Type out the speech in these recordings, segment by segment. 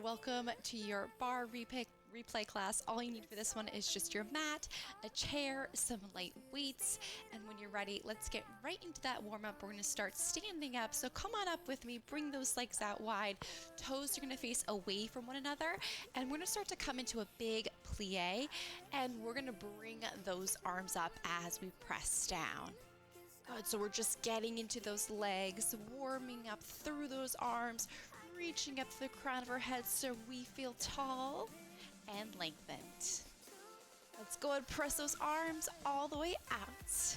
welcome to your bar replay class. All you need for this one is just your mat, a chair, some light weights, and when you're ready, let's get right into that warm-up. We're going to start standing up, so come on up with me, bring those legs out wide, toes are going to face away from one another, and we're going to start to come into a big plie, and we're going to bring those arms up as we press down. Good, so we're just getting into those legs, warming up through those arms, reaching up to the crown of our head so we feel tall and lengthened. Let's go and press those arms all the way out.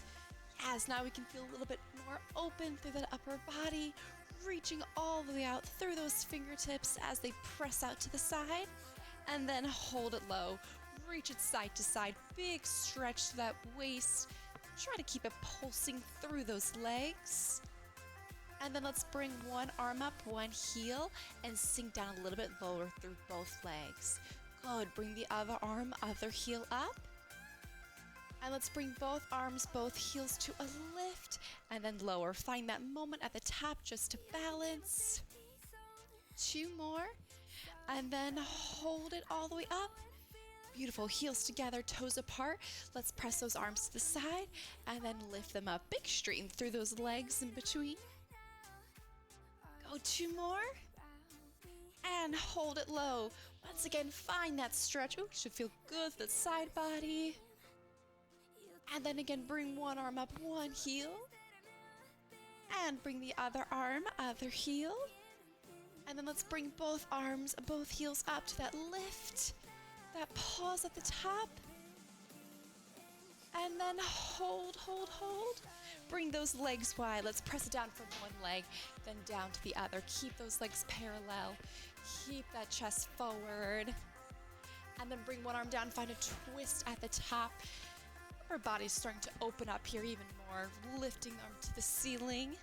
As now we can feel a little bit more open through that upper body, reaching all the way out through those fingertips as they press out to the side, and then hold it low. Reach it side to side, big stretch to that waist. Try to keep it pulsing through those legs. And then let's bring one arm up, one heel, and sink down a little bit lower through both legs. Good, bring the other arm, other heel up. And let's bring both arms, both heels to a lift, and then lower. Find that moment at the top just to balance. 2 more, and then hold it all the way up. Beautiful, heels together, toes apart. Let's press those arms to the side and then lift them up. Big straighten through those legs in between. Go 2 more. And hold it low. Once again, find that stretch. Ooh, should feel good for the side body. And then again, bring one arm up, one heel. And bring the other arm, other heel. And then let's bring both arms, both heels up to that lift. That pause at the top, and then hold. Bring those legs wide. Let's press it down from one leg, then down to the other. Keep those legs parallel. Keep that chest forward. And then bring one arm down, find a twist at the top. Our body's starting to open up here even more, lifting them to the ceiling.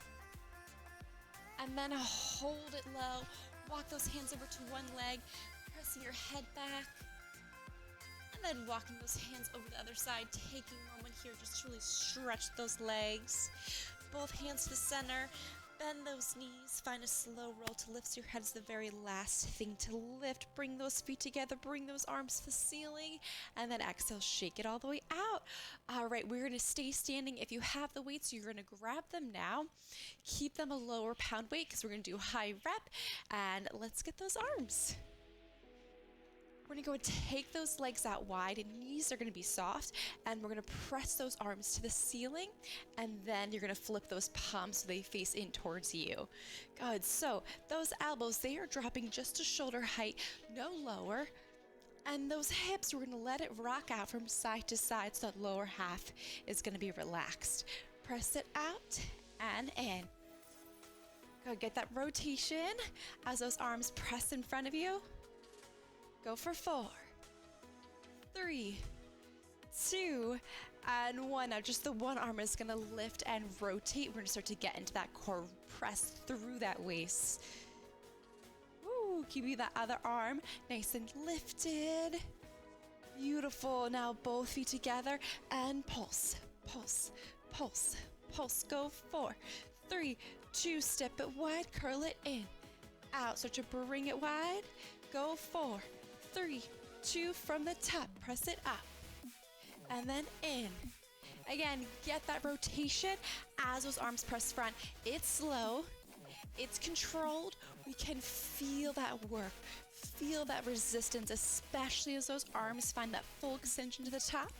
And then hold it low. Walk those hands over to one leg, pressing your head back. And then walking those hands over the other side, taking a moment here just to really stretch those legs. Both hands to the center, bend those knees, find a slow roll to lift your head as the very last thing to lift. Bring those feet together, bring those arms to the ceiling, and then exhale, shake it all the way out. All right, we're gonna stay standing. If you have the weights, you're gonna grab them now. Keep them a lower pound weight because we're gonna do high rep, and let's get those arms. We're gonna go and take those legs out wide, and knees are gonna be soft, and we're gonna press those arms to the ceiling, and then you're gonna flip those palms so they face in towards you. Good, so those elbows, they are dropping just to shoulder height, no lower. And those hips, we're gonna let it rock out from side to side so that lower half is gonna be relaxed. Press it out and in. Go get that rotation as those arms press in front of you. Go for 4, 3, 2, and 1. Now just the one arm is gonna lift and rotate. We're gonna start to get into that core, press through that waist. Woo, keeping that other arm nice and lifted. Beautiful, now both feet together and pulse, pulse, pulse, pulse. Go 4, 3, 2, step it wide, curl it in, out. Start to bring it wide. Go 4, 3, 2, from the top, press it up, and then in. Again, get that rotation as those arms press front. It's slow, it's controlled. We can feel that work, feel that resistance, especially as those arms find that full extension to the top.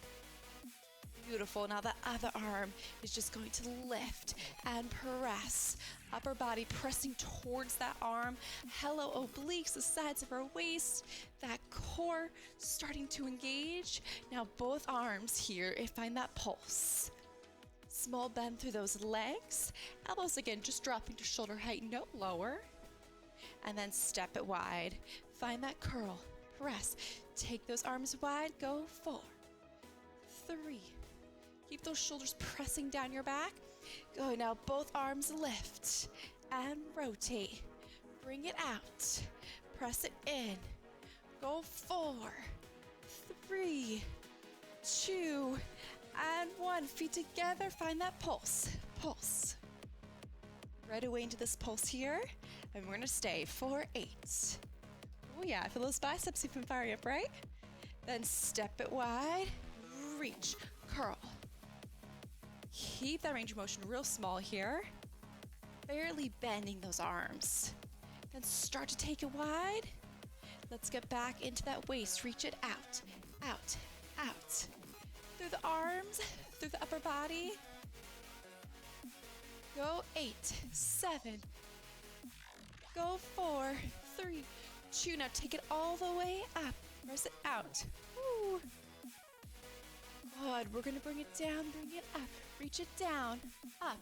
Beautiful. Now the other arm is just going to lift and press. Upper body pressing towards that arm. Hello, obliques, the sides of our waist. That core starting to engage. Now both arms here, find that pulse. Small bend through those legs. Elbows again, just dropping to shoulder height, no lower. And then step it wide. Find that curl. Press. Take those arms wide. Go 4, 3. Keep those shoulders pressing down your back. Go, now both arms lift and rotate. Bring it out. Press it in. Go 4, 3, 2, and 1. Feet together, find that pulse. Pulse. Right away into this pulse here. And we're gonna stay for 8. yeah, feel those biceps even firing up, right? Then step it wide, reach, curl. Keep that range of motion real small here. Barely bending those arms. Then start to take it wide. Let's get back into that waist. Reach it out, out, out. Through the arms, through the upper body. Go 8, 7. Go 4, 3, 2. Now take it all the way up. Press it out. Woo. Good. We're going to bring it down, bring it up. Reach it down, up,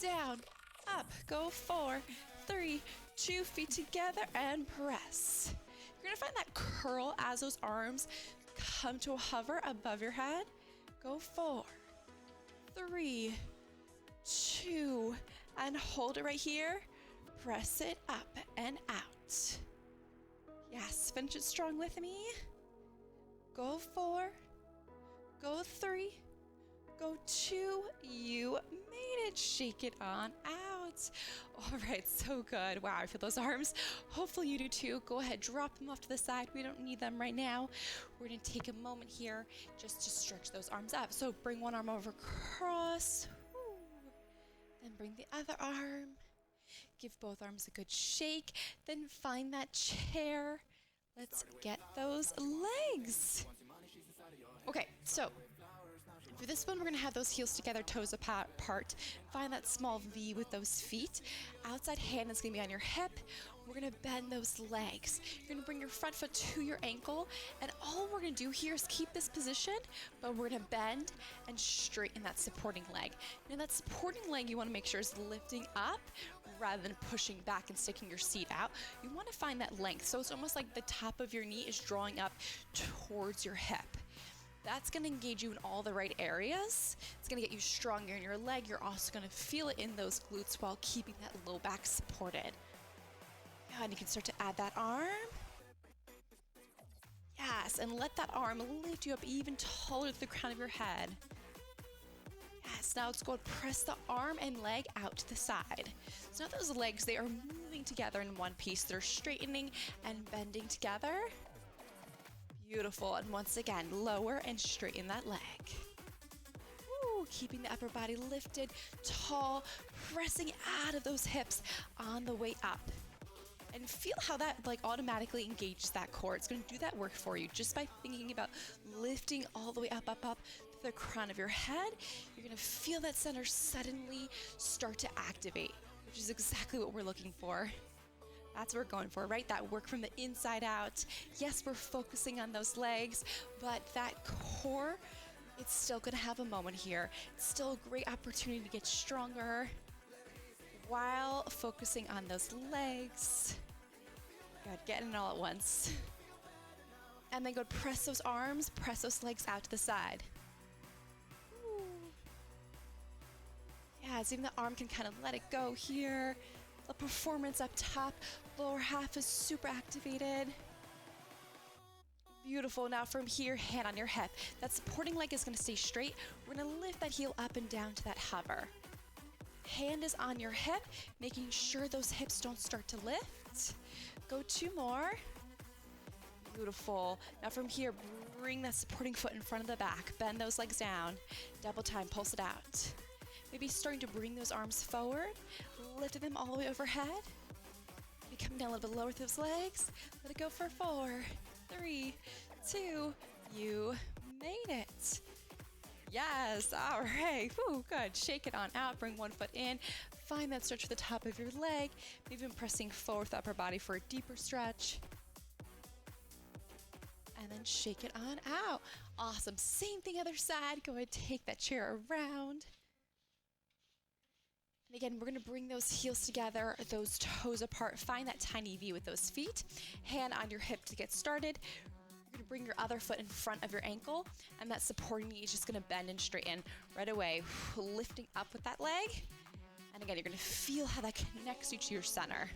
down, up. Go 4, 3, 2. Feet together and press. You're going to find that curl as those arms come to a hover above your head. Go 4, 3, 2, and hold it right here. Press it up and out. Yes, finish it strong with me. Go 4, go 3, go 2. You made it. Shake it on out. All right, so good. Wow, I feel those arms. Hopefully you do too. Go ahead, drop them off to the side. We don't need them right now. We're gonna take a moment here just to stretch those arms up. So bring one arm over across. Then bring the other arm. Give both arms a good shake. Then find that chair. Let's get those legs. Okay, so for this one, we're gonna have those heels together, toes apart. Find that small V with those feet. Outside hand is gonna be on your hip. We're gonna bend those legs. You're gonna bring your front foot to your ankle, and all we're gonna do here is keep this position, but we're gonna bend and straighten that supporting leg. Now that supporting leg you wanna make sure is lifting up rather than pushing back and sticking your seat out. You wanna find that length. So it's almost like the top of your knee is drawing up towards your hip. That's gonna engage you in all the right areas. It's gonna get you stronger in your leg. You're also gonna feel it in those glutes while keeping that low back supported. Yeah, and you can start to add that arm. Yes, and let that arm lift you up even taller to the crown of your head. Yes, now let's go and press the arm and leg out to the side. So now those legs, they are moving together in one piece. They're straightening and bending together. Beautiful, and once again, lower and straighten that leg. Woo, keeping the upper body lifted, tall, pressing out of those hips on the way up. And feel how that automatically engages that core. It's gonna do that work for you just by thinking about lifting all the way up, up, up to the crown of your head. You're gonna feel that center suddenly start to activate, which is exactly what we're looking for. That's what we're going for, right? That work from the inside out. Yes, we're focusing on those legs, but that core, it's still gonna have a moment here. It's still a great opportunity to get stronger while focusing on those legs. Good, getting it all at once. And then go press those arms, press those legs out to the side. Ooh. Yeah, so even the arm can kind of let it go here. The performance up top, lower half is super activated. Beautiful. Now from here, hand on your hip. That supporting leg is gonna stay straight. We're gonna lift that heel up and down to that hover. Hand is on your hip, making sure those hips don't start to lift. Go 2 more. Beautiful. Now from here, bring that supporting foot in front of the back. Bend those legs down. Double time, pulse it out. Maybe starting to bring those arms forward, lifting them all the way overhead. Maybe coming down a little bit lower with those legs. Let it go for 4, 3, 2. You made it. Yes, all right. Whew, good. Shake it on out. Bring one foot in. Find that stretch at the top of your leg. Maybe even pressing forward with the upper body for a deeper stretch. And then shake it on out. Awesome. Same thing other side. Go ahead, take that chair around. And again, we're gonna bring those heels together, those toes apart. Find that tiny V with those feet. Hand on your hip to get started. You're gonna bring your other foot in front of your ankle, and that supporting knee is just gonna bend and straighten right away. Lifting up with that leg. And again, you're gonna feel how that connects you to your center.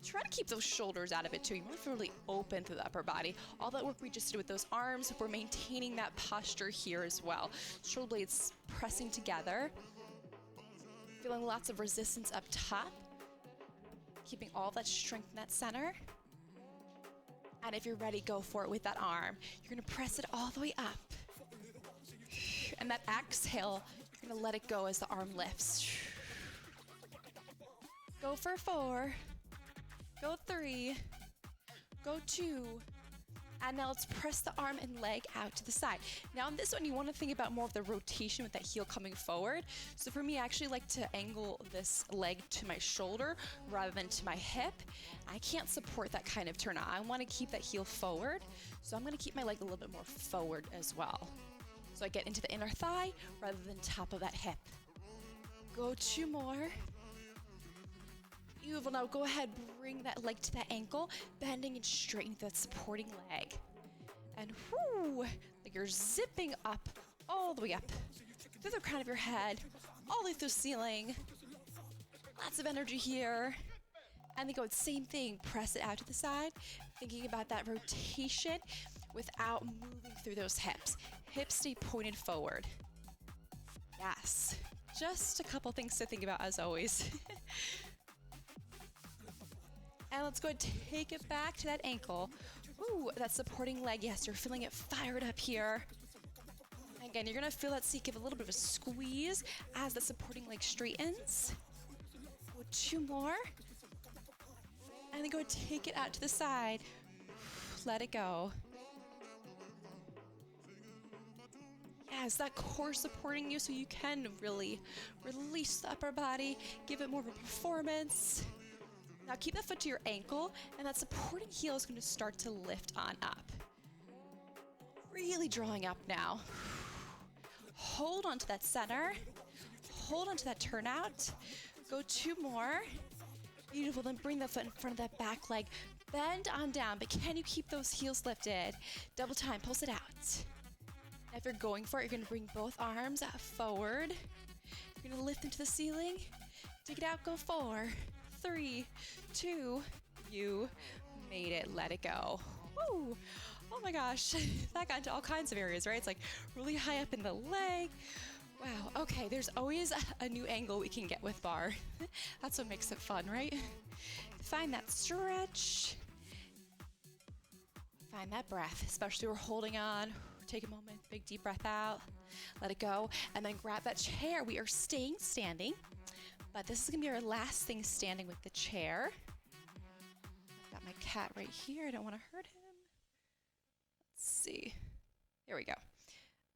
Try to keep those shoulders out of it too. You want to feel really open through the upper body. All that work we just did with those arms, we're maintaining that posture here as well. Shoulder blades pressing together. Feeling lots of resistance up top. Keeping all that strength in that center. And if you're ready, go for it with that arm. You're gonna press it all the way up. And that exhale, you're gonna let it go as the arm lifts. Go for 4. Go 3. Go 2. And now let's press the arm and leg out to the side. Now on this one, you want to think about more of the rotation with that heel coming forward. So for me, I actually like to angle this leg to my shoulder rather than to my hip. I can't support that kind of turnout. I want to keep that heel forward. So I'm going to keep my leg a little bit more forward as well. So I get into the inner thigh rather than top of that hip. Go 2 more. Beautiful. Now go ahead, bring that leg to that ankle, bending and straightening that supporting leg. And whoo, like you're zipping up, all the way up, through the crown of your head, all the way through the ceiling. Lots of energy here. And then go, same thing, press it out to the side, thinking about that rotation without moving through those hips. Hips stay pointed forward. Yes, just a couple things to think about as always. And let's go ahead and take it back to that ankle. Ooh, that supporting leg. Yes, you're feeling it fired up here. Again, you're gonna feel that seat give a little bit of a squeeze as the supporting leg straightens. Go 2 more. And then go ahead and take it out to the side. Let it go. Yes, that core supporting you so you can really release the upper body, give it more of a performance. Now keep that foot to your ankle, and that supporting heel is going to start to lift on up. Really drawing up now. Hold on to that center. Hold on to that turnout. Go 2 more. Beautiful, then bring that foot in front of that back leg. Bend on down, but can you keep those heels lifted? Double time, pulse it out. Now if you're going for it, you're going to bring both arms forward. You're going to lift into the ceiling. Take it out, go 4, 3, 2, you made it, let it go. Woo! Oh my gosh, that got into all kinds of areas, right? It's like really high up in the leg. Wow, okay, there's always a new angle we can get with bar. That's what makes it fun, right? Find that stretch. Find that breath, especially we're holding on. Take a moment, big deep breath out, let it go, and then grab that chair. We are staying standing. But this is gonna be our last thing standing with the chair. I've got my cat right here. I don't wanna hurt him. Let's see. There we go.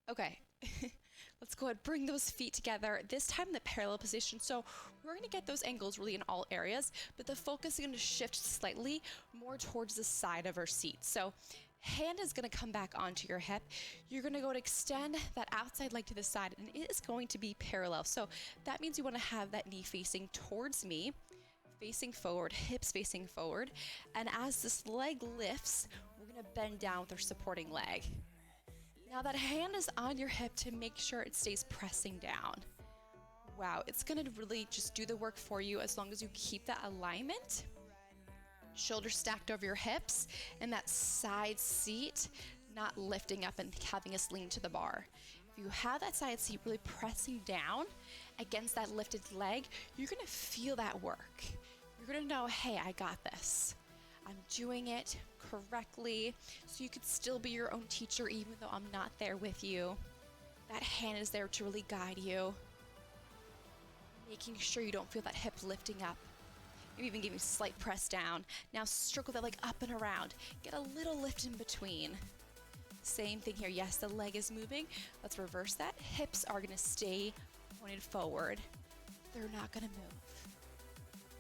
Okay. Let's go ahead and bring those feet together, this time in the parallel position. So we're gonna get those angles really in all areas, but the focus is gonna shift slightly more towards the side of our seat. So hand is gonna come back onto your hip. You're gonna go to extend that outside leg to the side, and it is going to be parallel. So that means you wanna have that knee facing towards me, facing forward, hips facing forward. And as this leg lifts, we're gonna bend down with our supporting leg. Now that hand is on your hip to make sure it stays pressing down. Wow, it's gonna really just do the work for you as long as you keep that alignment. Shoulders stacked over your hips, and that side seat not lifting up and having us lean to the bar. If you have that side seat really pressing down against that lifted leg, you're gonna feel that work. You're gonna know, hey, I got this. I'm doing it correctly, so you could still be your own teacher even though I'm not there with you. That hand is there to really guide you, making sure you don't feel that hip lifting up. Maybe even giving a slight press down. Now circle that leg up and around. Get a little lift in between. Same thing here. Yes, the leg is moving. Let's reverse that. Hips are gonna stay pointed forward. They're not gonna move.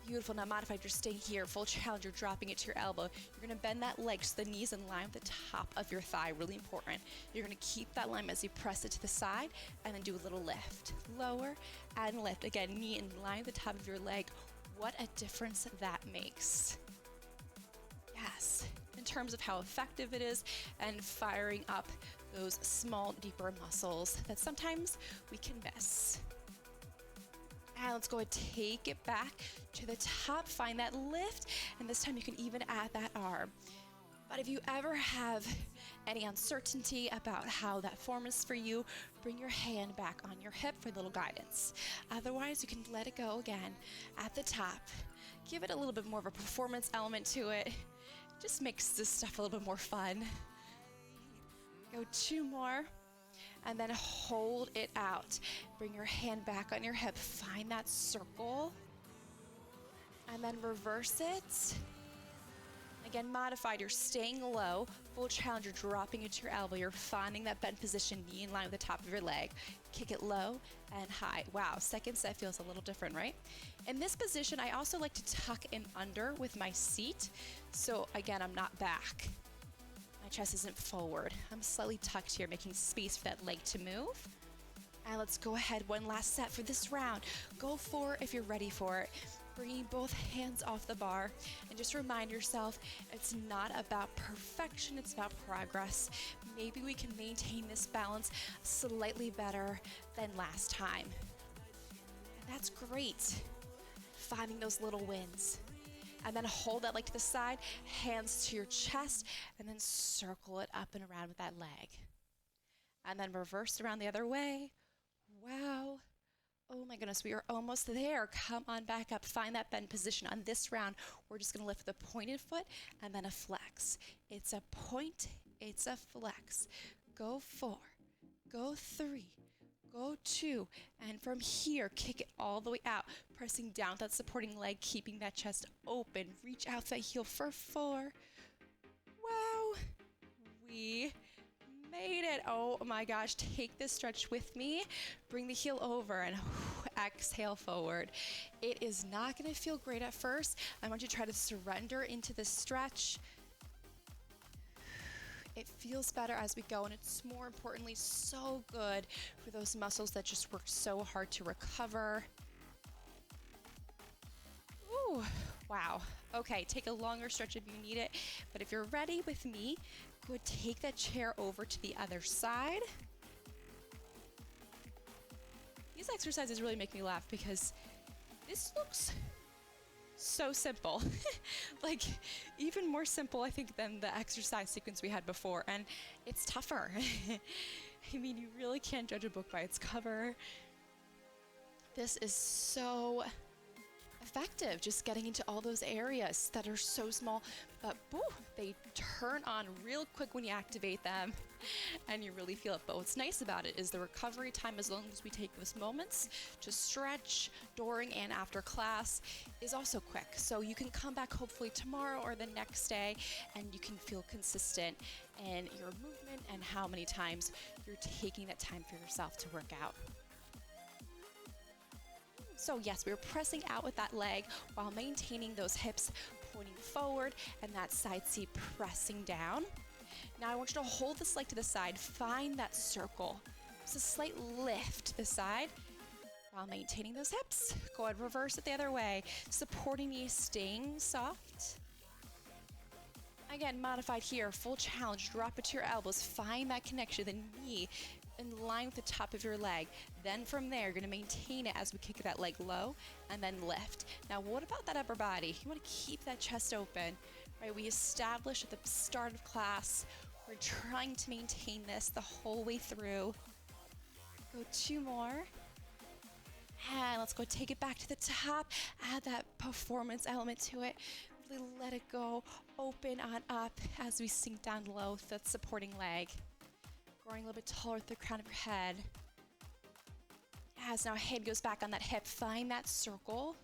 Beautiful. Now modified, you're staying here. Full challenge, you're dropping it to your elbow. You're gonna bend that leg so the knee's in line with the top of your thigh, really important. You're gonna keep that line as you press it to the side and then do a little lift. Lower and lift. Again, knee in line with the top of your leg. What a difference that makes. Yes, in terms of how effective it is and firing up those small, deeper muscles that sometimes we can miss. And let's go ahead and take it back to the top, find that lift, and this time you can even add that arm. But if you ever have any uncertainty about how that form is for you, bring your hand back on your hip for a little guidance. Otherwise, you can let it go again at the top. Give it a little bit more of a performance element to it. Just makes this stuff a little bit more fun. Go 2 more. And then hold it out. Bring your hand back on your hip. Find that circle. And then reverse it. Again, modified, you're staying low. Full challenge, you're dropping into your elbow. You're finding that bent position, knee in line with the top of your leg. Kick it low and high. Wow, second set feels a little different, right? In this position, I also like to tuck in under with my seat. So again, I'm not back. My chest isn't forward. I'm slightly tucked here, making space for that leg to move. And let's go ahead, one last set for this round. Go for it if you're ready for it. Bringing both hands off the bar, and just remind yourself it's not about perfection, it's about progress. Maybe we can maintain this balance slightly better than last time. And that's great. Finding those little wins. And then hold that leg to the side, hands to your chest, and then circle it up and around with that leg. And then reverse around the other way. Wow. Oh my goodness, we are almost there. Come on back up, find that bend position. On this round, we're just gonna lift the pointed foot and then a flex. It's a point, it's a flex. Go 4, go 3, go 2, and from here, kick it all the way out, pressing down with that supporting leg, keeping that chest open. Reach out that heel for 4. Wow, we made it. Oh my gosh, take this stretch with me. Bring the heel over and exhale forward. It is not going to feel great at first. I want you to try to surrender into this stretch. It feels better as we go, and it's more importantly so good for those muscles that just work so hard to recover. Ooh, wow. Okay, take a longer stretch if you need it, but if you're ready with me, go take that chair over to the other side. These exercises really make me laugh because this looks so simple. Like even more simple, I think, than the exercise sequence we had before, and it's tougher. I mean, you really can't judge a book by its cover. This is so effective, just getting into all those areas that are so small, but boo, they turn on real quick when you activate them and you really feel it. But what's nice about it is the recovery time, as long as we take those moments to stretch during and after class, is also quick. So you can come back hopefully tomorrow or the next day and you can feel consistent in your movement and how many times you're taking that time for yourself to work out. So yes, we're pressing out with that leg while maintaining those hips pointing forward and that side seat pressing down. Now I want you to hold this leg to the side, find that circle. Just a slight lift to the side while maintaining those hips. Go ahead, reverse it the other way. Supporting knees, staying soft. Again, modified here, full challenge, drop it to your elbows, find that connection, the knee in line with the top of your leg. Then from there, you're gonna maintain it as we kick that leg low and then lift. Now, what about that upper body? You wanna keep that chest open, right? We established at the start of class, we're trying to maintain this the whole way through. Go 2 more. And let's go take it back to the top, add that performance element to it. Really let it go, open on up as we sink down low with that supporting leg. Growing a little bit taller with the crown of your head. As now head goes back on that hip, find that circle.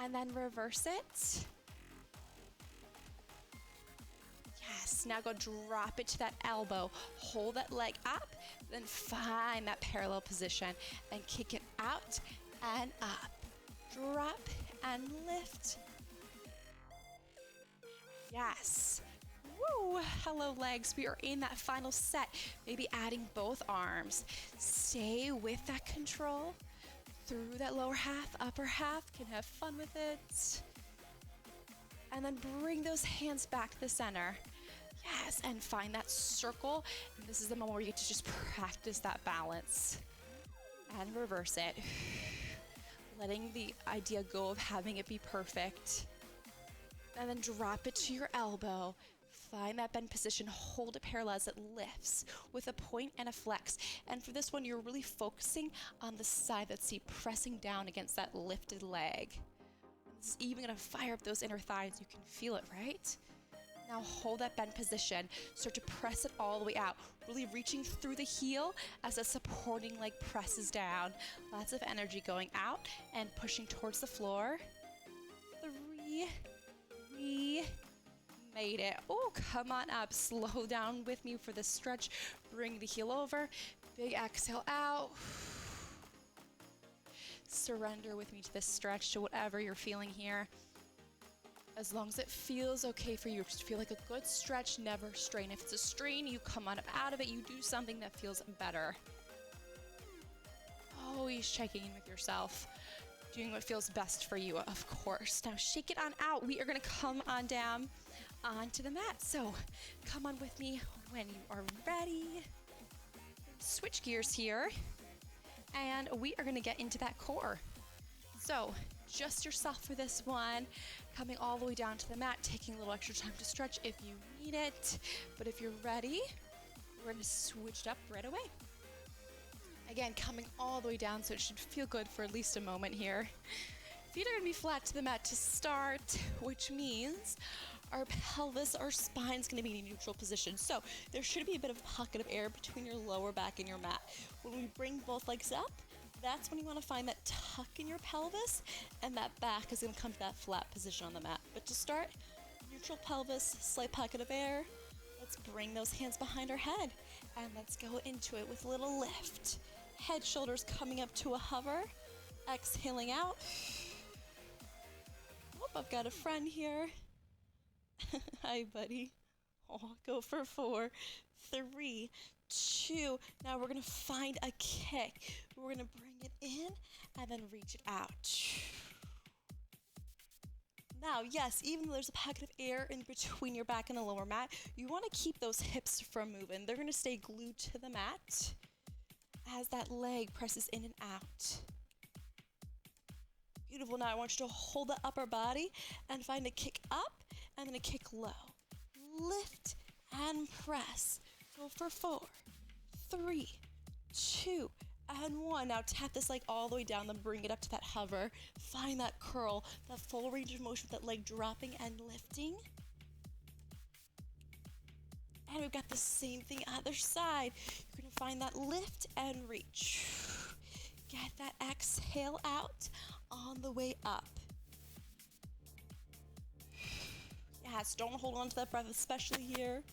And then reverse it. Yes, now go drop it to that elbow. Hold that leg up, then find that parallel position and kick it out and up. Drop and lift. Yes. Woo! Hello legs, we are in that final set. Maybe adding both arms. Stay with that control. Through that lower half, upper half, can have fun with it. And then bring those hands back to the center. Yes, and find that circle. And this is the moment where you get to just practice that balance. And reverse it. Letting the idea go of having it be perfect. And then drop it to your elbow. Find that bend position, hold it parallel as it lifts with a point and a flex. And for this one, you're really focusing on the side that's pressing down against that lifted leg. This is even gonna fire up those inner thighs. You can feel it, right? Now hold that bend position. Start to press it all the way out. Really reaching through the heel as a supporting leg presses down. Lots of energy going out and pushing towards the floor. 3, we made it. Oh, come on up. Slow down with me for this stretch. Bring the heel over. Big exhale out. Surrender with me to this stretch, to whatever you're feeling here. As long as it feels okay for you, just feel like a good stretch, never strain. If it's a strain, you come on up out of it, you do something that feels better. Always checking in with yourself, doing what feels best for you, of course. Now shake it on out. We are gonna come on down onto the mat. So come on with me when you are ready. Switch gears here, and we are gonna get into that core. So just yourself for this one, coming all the way down to the mat, taking a little extra time to stretch if you need it. But if you're ready, we're gonna switch it up right away. Again, coming all the way down, so it should feel good for at least a moment here. Feet are gonna be flat to the mat to start, which means our pelvis, our spine's gonna be in a neutral position. So there should be a bit of a pocket of air between your lower back and your mat. When we bring both legs up, that's when you want to find that tuck in your pelvis, and that back is going to come to that flat position on the mat. But to start, neutral pelvis, slight pocket of air. Let's bring those hands behind our head, and let's go into it with a little lift. Head, shoulders coming up to a hover. Exhaling out. Oh, I've got a friend here. Hi, buddy. Oh, go for 4, 3, 2. Now we're gonna find a kick. We're gonna bring it in and then reach it out. Now, yes, even though there's a pocket of air in between your back and the lower mat, you want to keep those hips from moving. They're gonna stay glued to the mat as that leg presses in and out. Beautiful. Now I want you to hold the upper body and find a kick up and then a kick low. Lift and press. Go for 4, 3, 2, and 1. Now tap this leg all the way down, then bring it up to that hover. Find that curl, that full range of motion with that leg dropping and lifting. And we've got the same thing other side. You're gonna find that lift and reach. Get that exhale out on the way up. Yes, don't hold on to that breath, especially here.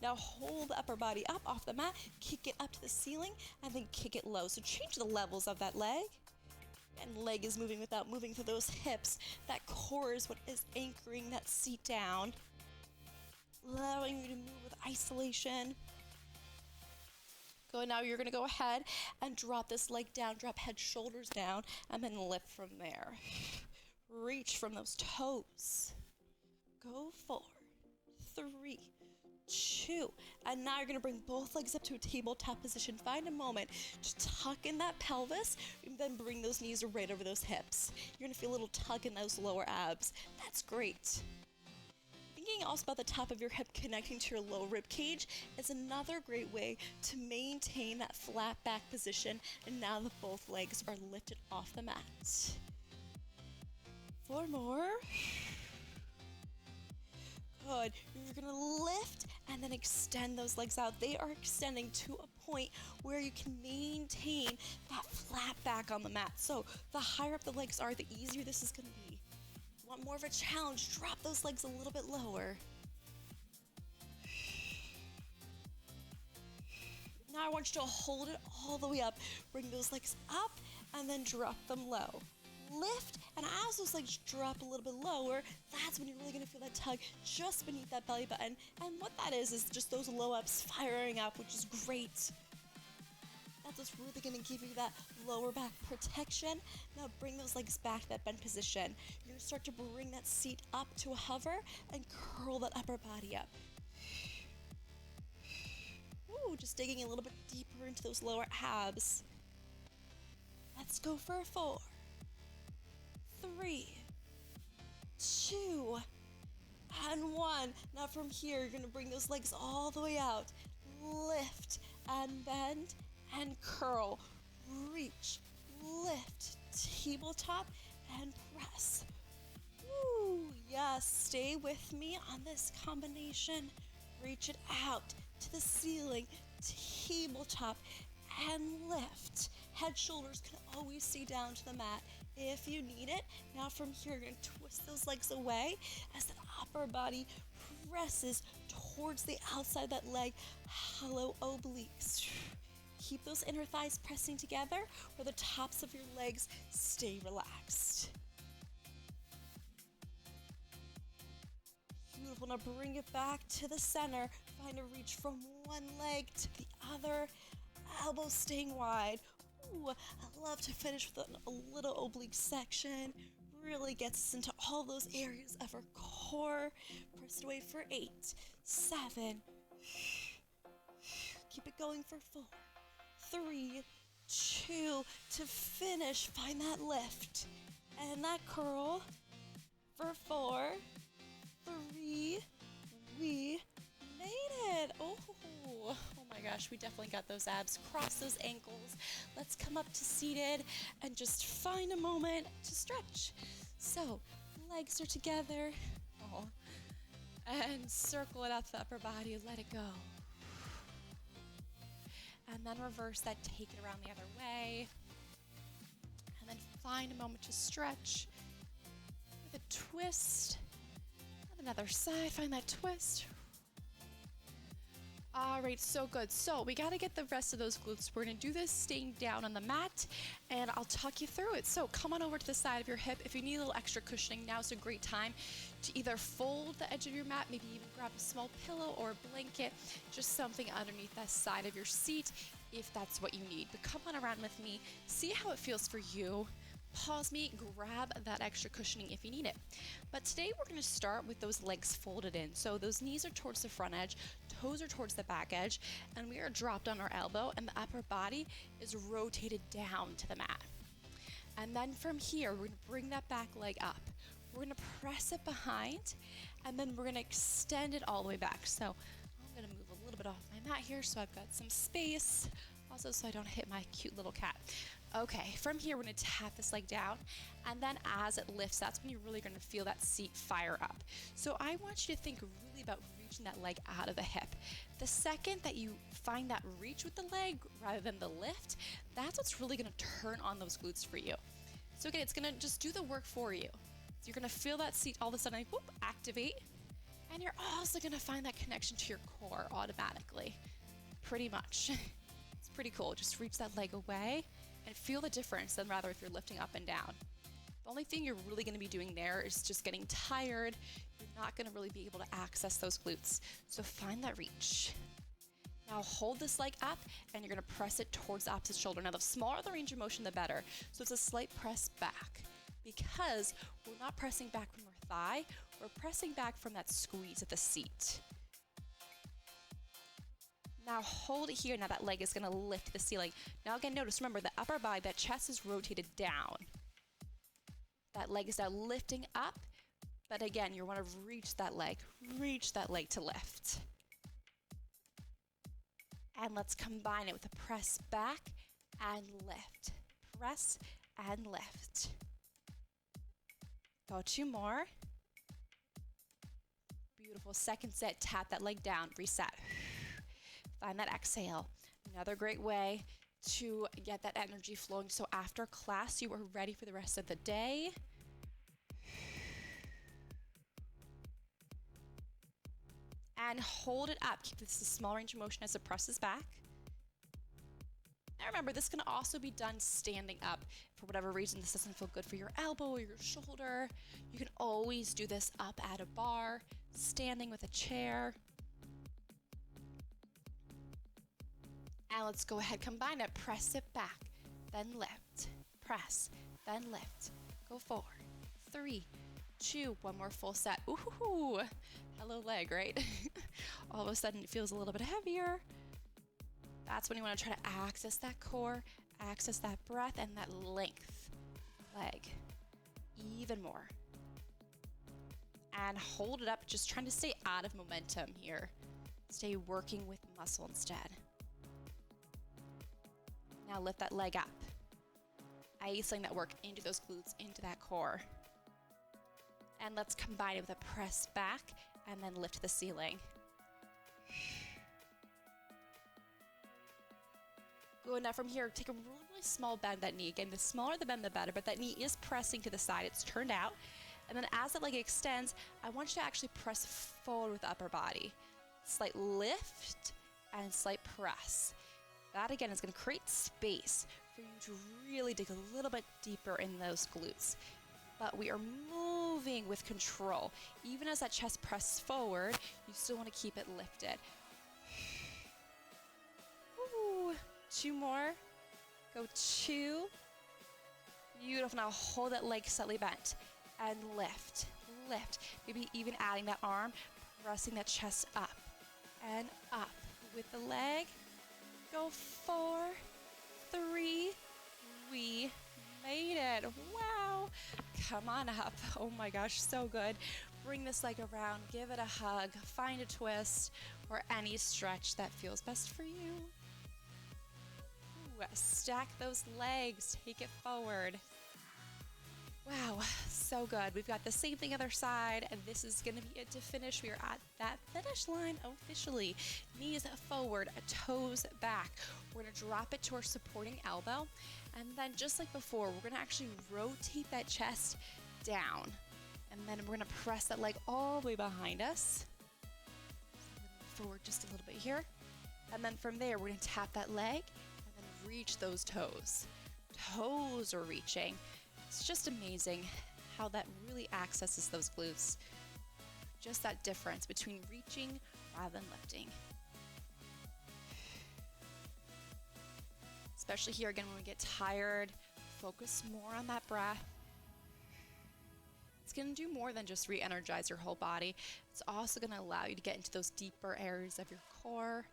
Now hold the upper body up off the mat, kick it up to the ceiling, and then kick it low. So change the levels of that leg. And leg is moving without moving through those hips. That core is what is anchoring that seat down, allowing you to move with isolation. Good, now you're gonna go ahead and drop this leg down, drop head, shoulders down, and then lift from there. Reach from those toes. Go 4, 3, 2, and now you're gonna bring both legs up to a tabletop position. Find a moment to tuck in that pelvis, and then bring those knees right over those hips. You're gonna feel a little tug in those lower abs. That's great. Thinking also about the top of your hip connecting to your low rib cage is another great way to maintain that flat back position, and now that both legs are lifted off the mat. 4 more. Good. You're gonna lift and then extend those legs out. They are extending to a point where you can maintain that flat back on the mat. So the higher up the legs are, the easier this is gonna be. You want more of a challenge, drop those legs a little bit lower. Now I want you to hold it all the way up. Bring those legs up and then drop them low. Lift, and as those legs drop a little bit lower, that's when you're really gonna feel that tug just beneath that belly button. And what that is just those low ups firing up, which is great. That's what's really gonna give you that lower back protection. Now bring those legs back to that bend position. You're gonna start to bring that seat up to a hover and curl that upper body up. Ooh, just digging a little bit deeper into those lower abs. Let's go for 4, 3, 2, and 1. Now from here, you're gonna bring those legs all the way out. Lift and bend and curl. Reach, lift, tabletop, and press. Woo! Yes, stay with me on this combination. Reach it out to the ceiling, tabletop, and lift. Head, shoulders can always stay down to the mat if you need it. Now from here, you're going to twist those legs away as the upper body presses towards the outside of that leg. Hollow obliques. Keep those inner thighs pressing together where the tops of your legs stay relaxed. Beautiful. Now bring it back to the center. Find a reach from one leg to the other. Elbows staying wide. Ooh, I love to finish with a little oblique section. Really gets us into all those areas of our core. Press it away for 8, 7. Keep it going for 4, 3, 2. To finish, find that lift and that curl for 4, 3. We made it. Oh my gosh, we definitely got those abs. Cross those ankles. Let's come up to seated and just find a moment to stretch. So, legs are together. Oh. And circle it up the upper body and let it go. And then reverse that, take it around the other way. And then find a moment to stretch with a twist. Another side, find that twist. All right, so good. So we got to get the rest of those glutes. We're going to do this staying down on the mat, and I'll talk you through it. So come on over to the side of your hip. If you need a little extra cushioning, now's a great time to either fold the edge of your mat, maybe even grab a small pillow or a blanket, just something underneath that side of your seat if that's what you need. But come on around with me, see how it feels for you. Pause me, grab that extra cushioning if you need it. But today we're going to start with those legs folded in. So those knees are towards the front edge, toes are towards the back edge, and we are dropped on our elbow, and the upper body is rotated down to the mat. And then from here, we're going to bring that back leg up. We're going to press it behind, and then we're going to extend it all the way back. So I'm going to move a little bit off my mat here so I've got some space, also so I don't hit my cute little cat. Okay, from here we're going to tap this leg down, and then as it lifts, that's when you're really going to feel that seat fire up. So I want you to think really about reaching that leg out of the hip. The second that you find that reach with the leg rather than the lift, that's what's really going to turn on those glutes for you. So again, it's going to just do the work for you. So you're going to feel that seat all of a sudden whoop, activate, and you're also going to find that connection to your core automatically. Pretty much. It's pretty cool. Just reach that leg away and feel the difference than rather if you're lifting up and down. The only thing you're really going to be doing there is just getting tired. You're not going to really be able to access those glutes. So find that reach. Now hold this leg up, and you're going to press it towards the opposite shoulder. Now the smaller the range of motion, the better. So it's a slight press back, because we're not pressing back from our thigh, we're pressing back from that squeeze at the seat. Now hold it here. Now that leg is going to lift the ceiling. Now again, notice, remember, the upper body, that chest is rotated down. That leg is now lifting up, but again, you want to reach that leg to lift. And let's combine it with a press back and lift. Press and lift. Go 2 more. Beautiful. Second set, tap that leg down, reset. Find that exhale. Another great way to get that energy flowing. So after class, you are ready for the rest of the day. And hold it up. Keep this a small range of motion as it presses back. Now remember, this can also be done standing up. For whatever reason, this doesn't feel good for your elbow or your shoulder, you can always do this up at a bar, standing with a chair. And let's go ahead, combine it, press it back, then lift, press, then lift. Go 4, 3, 2, one more full set. Ooh, hello leg, right? All of a sudden it feels a little bit heavier. That's when you want to try to access that core, access that breath and that length leg even more. And hold it up, just trying to stay out of momentum here. Stay working with muscle instead. Now lift that leg up. Isolating that work into those glutes, into that core. And let's combine it with a press back and then lift the ceiling. Good, now from here, take a really, really small bend that knee. Again, the smaller the bend, the better, but that knee is pressing to the side. It's turned out. And then as the leg extends, I want you to actually press forward with the upper body. Slight lift and slight press. That again is going to create space for you to really dig a little bit deeper in those glutes. But we are moving with control. Even as that chest presses forward, you still want to keep it lifted. Ooh, 2 more. Go 2. Beautiful. Now hold that leg slightly bent and lift, lift. Maybe even adding that arm, pressing that chest up and up with the leg. Go 4, 3. We made it. Wow. Come on up. Oh my gosh, so good. Bring this leg around, give it a hug, find a twist or any stretch that feels best for you. Ooh, stack those legs, take it forward. Wow, so good. We've got the same thing other side, and this is going to be it to finish. We are at that finish line officially. Knees forward, toes back. We're going to drop it to our supporting elbow, and then just like before, we're going to actually rotate that chest down, and then we're going to press that leg all the way behind us. Forward just a little bit here, and then from there, we're going to tap that leg, and then reach those toes. Toes are reaching. It's just amazing how that really accesses those glutes. Just that difference between reaching rather than lifting. Especially here again when we get tired, focus more on that breath. It's going to do more than just re-energize your whole body. It's also going to allow you to get into those deeper areas of your core,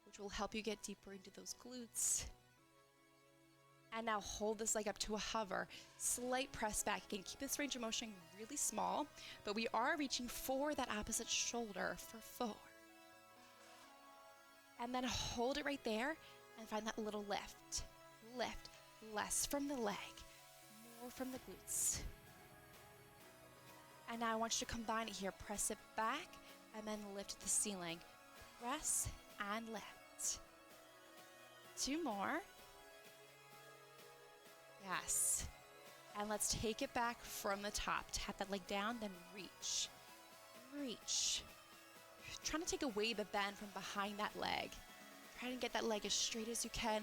which will help you get deeper into those glutes. And now hold this leg up to a hover, slight press back. Again, keep this range of motion really small, but we are reaching for that opposite shoulder for 4. And then hold it right there and find that little lift. Lift, less from the leg, more from the glutes. And now I want you to combine it here. Press it back and then lift to the ceiling. Press and lift. 2 more. Yes. And let's take it back from the top. Tap that leg down, then reach. Reach. Trying to take away the bend from behind that leg. Try to get that leg as straight as you can.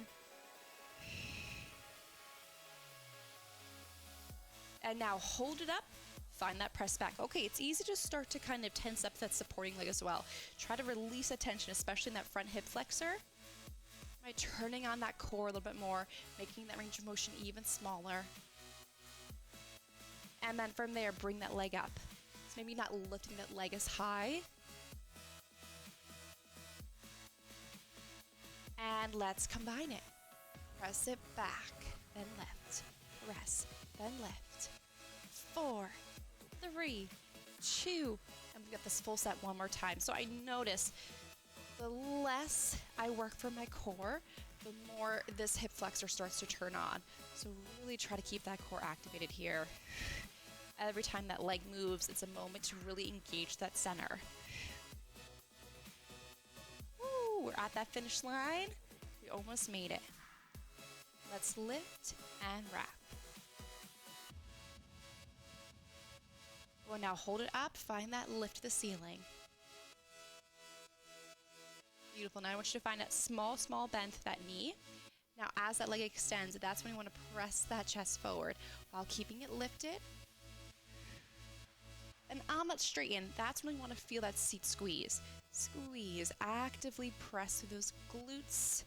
And now hold it up. Find that press back. Okay, it's easy to start to kind of tense up that supporting leg as well. Try to release that tension, especially in that front hip flexor. By turning on that core a little bit more, making that range of motion even smaller. And then from there, bring that leg up. So maybe not lifting that leg as high. And let's combine it. Press it back, then lift. Press, then lift. 4, 3, 2. And we've got this full set one more time. So I notice the less I work for my core, the more this hip flexor starts to turn on. So really try to keep that core activated here. Every time that leg moves, it's a moment to really engage that center. Woo, we're at that finish line. We almost made it. Let's lift and wrap. Well, now hold it up, find that lift to the ceiling. Beautiful. Now I want you to find that small, small bend to that knee. Now as that leg extends, that's when you want to press that chest forward while keeping it lifted. And on that straighten, that's when you want to feel that seat squeeze. Squeeze, actively press through those glutes.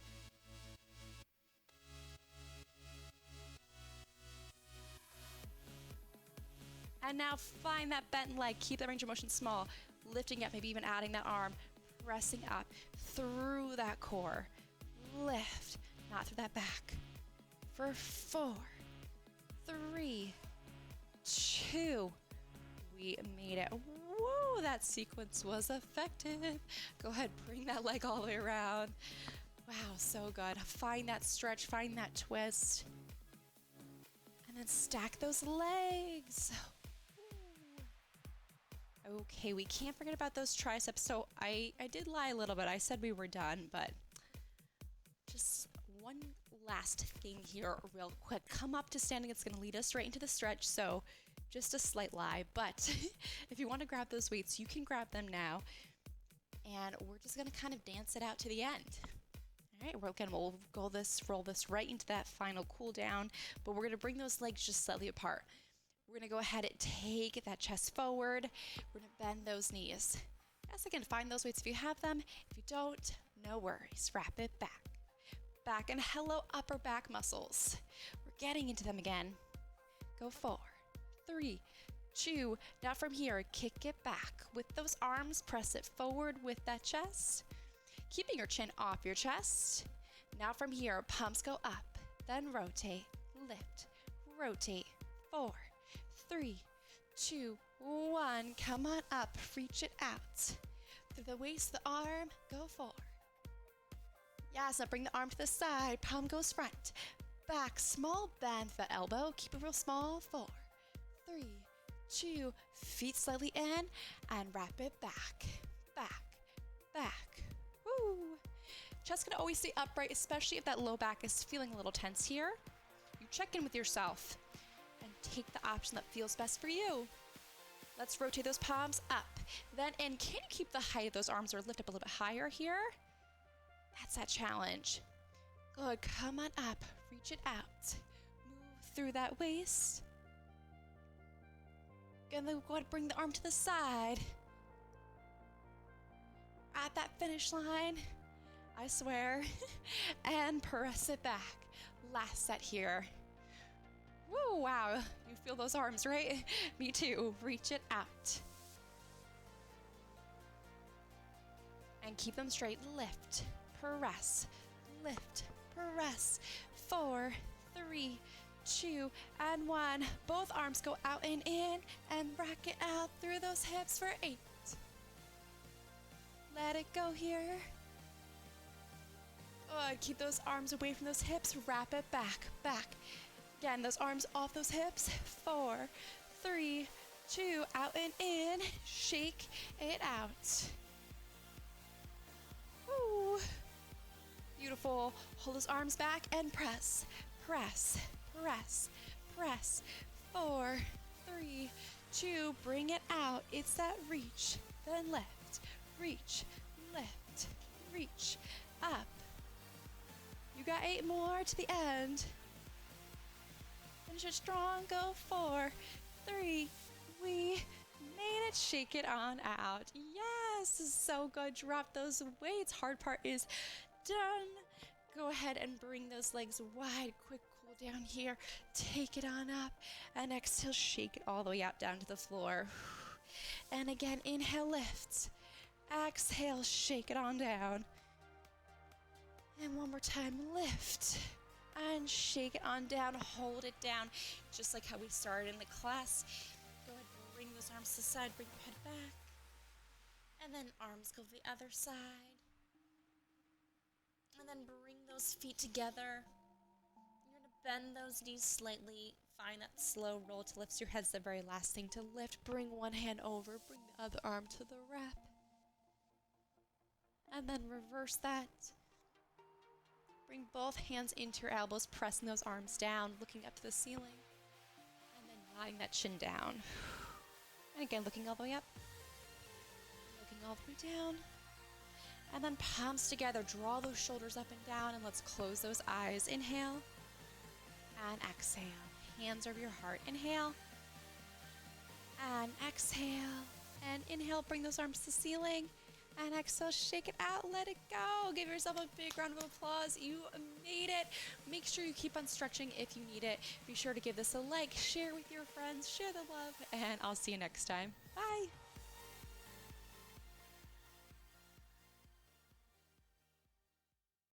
And now find that bent leg, keep that range of motion small, lifting up, maybe even adding that arm, pressing up through that core. Lift, not through that back. For 4, 3, 2, we made it. Woo, that sequence was effective. Go ahead, bring that leg all the way around. Wow, so good. Find that stretch, find that twist. And then stack those legs. Okay, we can't forget about those triceps. So I did lie a little bit. I said we were done, but just one last thing here real quick. Come up to standing. It's going to lead us right into the stretch. So just a slight lie, but if you want to grab those weights, you can grab them now. And we're just going to kind of dance it out to the end. All right, we'll roll this right into that final cool down, but we're going to bring those legs just slightly apart. We're going to go ahead and take that chest forward. We're going to bend those knees. Yes, again, find those weights if you have them. If you don't, no worries. Wrap it back. Back, and hello, upper back muscles. We're getting into them again. Go 4, 3, 2. Now from here, kick it back. With those arms, press it forward with that chest. Keeping your chin off your chest. Now from here, pumps go up. Then rotate, lift, rotate. 4, 3, 2, 1. Come on up. Reach it out. Through the waist, the arm, go 4. Yes, now bring the arm to the side. Palm goes front. Back, small bend for the elbow. Keep it real small. 4, 3, 2. Feet slightly in and wrap it back. Back, back. Woo. Chest can always stay upright, especially if that low back is feeling a little tense here. You check in with yourself and take the option that feels best for you. Let's rotate those palms up. Then in. Can you keep the height of those arms or lift up a little bit higher here? That's that challenge. Good. Come on up. Reach it out. Move through that waist. And then go ahead and bring the arm to the side. At that finish line, I swear. And press it back. Last set here. Woo, wow. You feel those arms, right? Me too. Reach it out. And keep them straight. Lift, press, lift, press. 4, 3, 2, and 1. Both arms go out and in, and rack it out through those hips for 8. Let it go here. Good. Keep those arms away from those hips. Wrap it back, back. Again, those arms off those hips. 4, 3, 2, out and in. Shake it out. Woo. Beautiful. Hold those arms back and press, press, press, press. 4, 3, 2, bring it out. It's that reach, then lift, reach, lift, reach, up. You got 8 more to the end. Finish it strong. Go 4, 3. We made it. Shake it on out. Yes, so good. Drop those weights. Hard part is done. Go ahead and bring those legs wide. Quick cool down here. Take it on up. And exhale, shake it all the way out down to the floor. And again, inhale, lift. Exhale, shake it on down. And one more time, lift. And shake it on down. Hold it down. Just like how we started in the class. Go ahead and bring those arms to the side. Bring your head back. And then arms go to the other side. And then bring those feet together. You're going to bend those knees slightly. Find that slow roll to lift your head. It's the very last thing to lift. Bring one hand over. Bring the other arm to the wrap. And then reverse that. Bring both hands into your elbows, pressing those arms down, looking up to the ceiling. And then lying that chin down. And again, looking all the way up. Looking all the way down. And then palms together. Draw those shoulders up and down, and let's close those eyes. Inhale. And exhale. Hands over your heart. Inhale. And exhale. And inhale, bring those arms to the ceiling. And exhale, shake it out, let it go. Give yourself a big round of applause. You made it. Make sure you keep on stretching if you need it. Be sure to give this a like, share with your friends, share the love, and I'll see you next time. Bye.